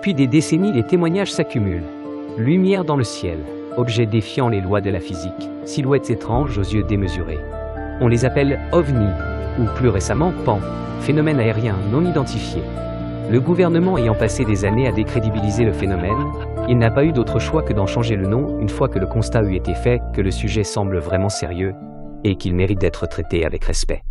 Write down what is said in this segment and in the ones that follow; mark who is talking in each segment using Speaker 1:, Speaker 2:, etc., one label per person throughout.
Speaker 1: Depuis des décennies, les témoignages s'accumulent. Lumière dans le ciel, objets défiant les lois de la physique, silhouettes étranges aux yeux démesurés. On les appelle ovnis, ou plus récemment PAN, phénomènes aériens non identifiés. Le gouvernement ayant passé des années à décrédibiliser le phénomène, il n'a pas eu d'autre choix que d'en changer le nom une fois que le constat eut été fait que le sujet semble vraiment sérieux et qu'il mérite d'être traité avec respect.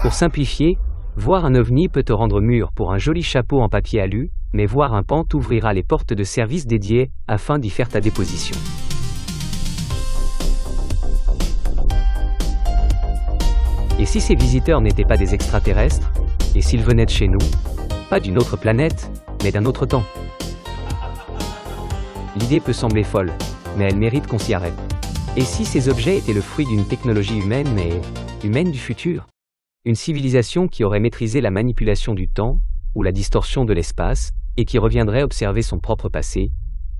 Speaker 1: Pour simplifier, voir un ovni peut te rendre mûr pour un joli chapeau en papier alu, mais voir un PAN t'ouvrira les portes de services dédiés afin d'y faire ta déposition. Et si ces visiteurs n'étaient pas des extraterrestres? Et s'ils venaient de chez nous? Pas d'une autre planète, mais d'un autre temps. L'idée peut sembler folle, mais elle mérite qu'on s'y arrête. Et si ces objets étaient le fruit d'une technologie humaine, mais humaine du futur? Une civilisation qui aurait maîtrisé la manipulation du temps, ou la distorsion de l'espace, et qui reviendrait observer son propre passé,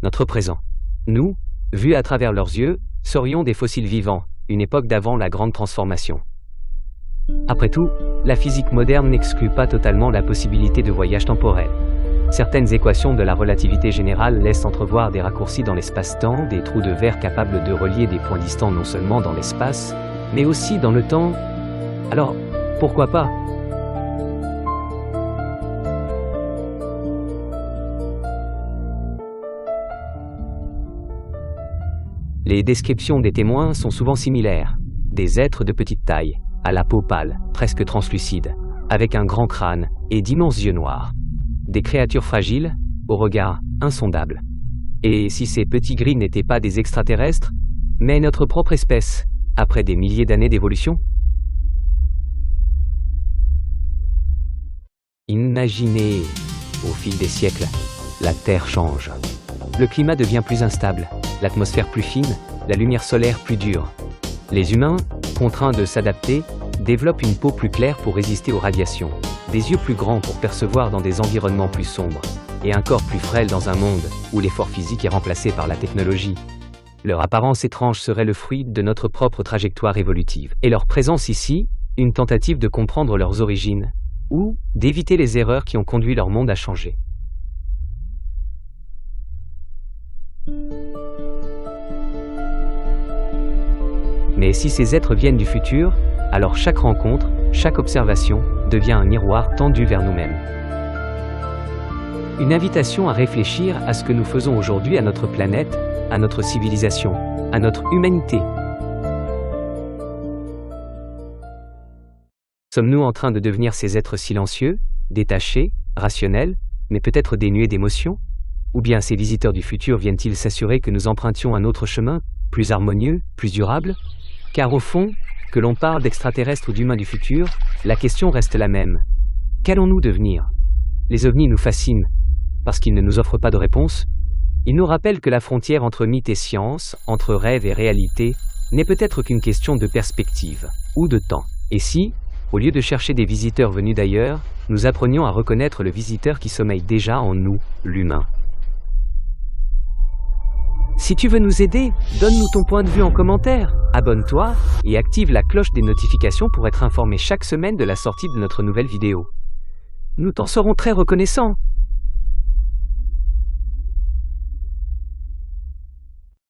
Speaker 1: notre présent. Nous, vus à travers leurs yeux, serions des fossiles vivants, une époque d'avant la grande transformation. Après tout, la physique moderne n'exclut pas totalement la possibilité de voyage temporel. Certaines équations de la relativité générale laissent entrevoir des raccourcis dans l'espace-temps, des trous de verre capables de relier des points distants non seulement dans l'espace, mais aussi dans le temps. Alors, pourquoi pas? Les descriptions des témoins sont souvent similaires. Des êtres de petite taille, à la peau pâle, presque translucide, avec un grand crâne et d'immenses yeux noirs. Des créatures fragiles, au regard insondable. Et si ces petits gris n'étaient pas des extraterrestres, mais notre propre espèce, après des milliers d'années d'évolution? Imaginez, au fil des siècles, la Terre change. Le climat devient plus instable, l'atmosphère plus fine, la lumière solaire plus dure. Les humains, contraints de s'adapter, développent une peau plus claire pour résister aux radiations, des yeux plus grands pour percevoir dans des environnements plus sombres, et un corps plus frêle dans un monde où l'effort physique est remplacé par la technologie. Leur apparence étrange serait le fruit de notre propre trajectoire évolutive, et leur présence ici, une tentative de comprendre leurs origines, ou d'éviter les erreurs qui ont conduit leur monde à changer. Mais si ces êtres viennent du futur, alors chaque rencontre, chaque observation, devient un miroir tendu vers nous-mêmes. Une invitation à réfléchir à ce que nous faisons aujourd'hui à notre planète, à notre civilisation, à notre humanité. Sommes-nous en train de devenir ces êtres silencieux, détachés, rationnels, mais peut-être dénués d'émotions? Ou bien ces visiteurs du futur viennent-ils s'assurer que nous empruntions un autre chemin, plus harmonieux, plus durable? Car au fond, que l'on parle d'extraterrestres ou d'humains du futur, la question reste la même. Qu'allons-nous devenir? Les ovnis nous fascinent, parce qu'ils ne nous offrent pas de réponse. Ils nous rappellent que la frontière entre mythe et science, entre rêve et réalité, n'est peut-être qu'une question de perspective, ou de temps. Et si, au lieu de chercher des visiteurs venus d'ailleurs, nous apprenions à reconnaître le visiteur qui sommeille déjà en nous, l'humain? Si tu veux nous aider, donne-nous ton point de vue en commentaire, abonne-toi et active la cloche des notifications pour être informé chaque semaine de la sortie de notre nouvelle vidéo. Nous t'en serons très reconnaissants.